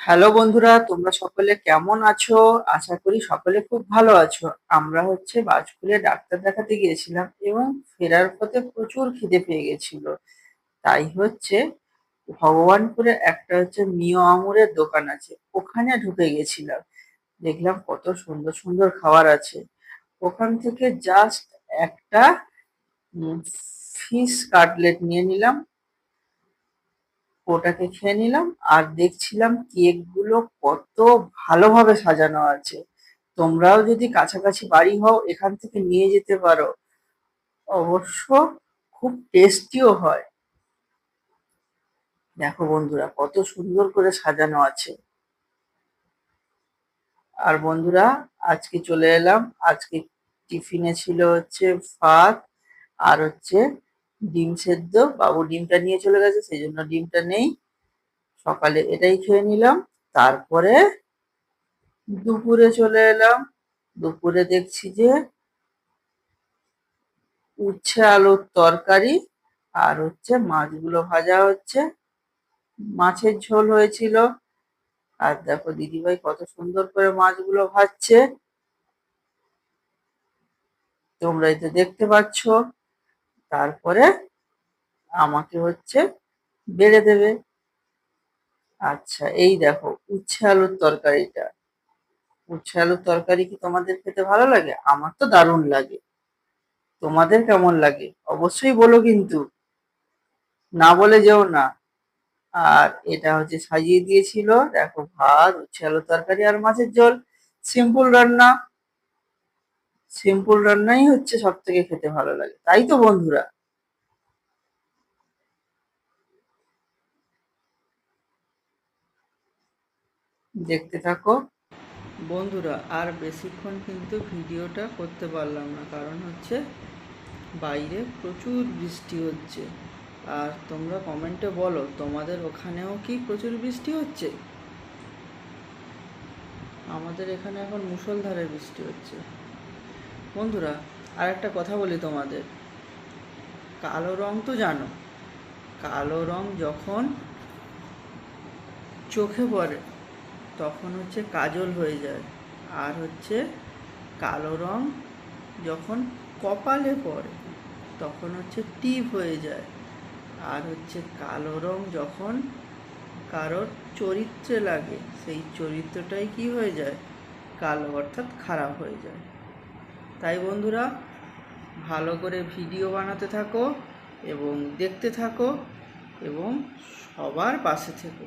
Hello বন্ধুরা, তোমরা সকলে কেমন আছো? আশা করি সকলে খুব ভালো আছো। আমরা বাজকুলে ডাক্তার দেখাতে গিয়েছিলাম এবং ফেরার পথে প্রচুর খিদে পেয়ে গেছিল। তাই ভগবানপুরে একটা মিও আমুরের দোকান আছে, ওখানে ঢুকে গেছিলাম। দেখলাম কত সুন্দর সুন্দর খাবার আছে। ওখান থেকে জাস্ট একটা ফিশ কাটলেট নিয়ে নিলাম, ওটাকে খেয়ে নিলাম। আর দেখছিলাম কেক গুলো কত ভালোভাবে সাজানো আছে। তোমরাও যদি কাছাকাছি বাড়ি হও এখান থেকে নিয়ে যেতে পারো। অবশ্য খুব টেস্টিও হয়। দেখো বন্ধুরা, কত সুন্দর করে সাজানো আছে। আর বন্ধুরা, আজকে চলে এলাম। আজকে টিফিনে ছিল ভাত আর ডিম সেদ্ধ। বাবু ডিমটা নিয়ে চলে গেছে, সেই জন্য ডিমটা নেই। সকালে এটাই খেয়ে নিলাম। তারপরে দুপুরে চলে এলাম। দুপুরে দেখছি যে উচ্ছে আলুর তরকারি আর মাছগুলো ভাজা হচ্ছে। মাছের ঝোল হয়েছিল। আর দেখো দিদিভাই কত সুন্দর করে মাছগুলো ভাজছে, তোমরাই তো দেখতে পাচ্ছ। তারপরে আমাকে বেড়ে দেবে। আচ্ছা, এই দেখো উচ্ছে আলুর তরকারিটা। উচ্ছে আলুর তরকারি কি তোমাদের খেতে ভালো লাগে? আমার তো দারুণ লাগে। তোমাদের কেমন লাগে অবশ্যই বলো কিন্তু, না বলে যেও না। আর এটা সাজিয়ে দিয়েছিল, দেখো ভাত, উচ্ছে আলুর তরকারি আর মাছের ঝোল। সিম্পল রান্না। সিম্পল রান্নাই সব থেকে খেতে ভালো লাগে, তাই তো বন্ধুরা? দেখতে থাকো বন্ধুরা। আর বেশিক্ষণ কিন্তু ভিডিওটা করতে পারলাম না, কারণ বাইরে প্রচুর বৃষ্টি হচ্ছে। আর তোমরা কমেন্টে বলো, তোমাদের ওখানেও কি প্রচুর বৃষ্টি হচ্ছে? আমাদের এখানে এখন মুষলধারে বৃষ্টি হচ্ছে বন্ধুরা। আর একটা কথা বলি তোমাদের, কালো রং তো জানো, কালো রং যখন চোখে পড়ে তখন কাজল হয়ে যায়। আর কালো রং যখন কপালে পড়ে তখন টিপ হয়ে যায়। আর কালো রং যখন কারোর চরিত্রে লাগে, সেই চরিত্রটাই কি হয়ে যায়? কালো, অর্থাৎ খারাপ হয়ে যায়। তাই বন্ধুরা, ভালো করে ভিডিও বানাতে থাকো এবং দেখতে থাকো এবং সবার পাশে থেকো।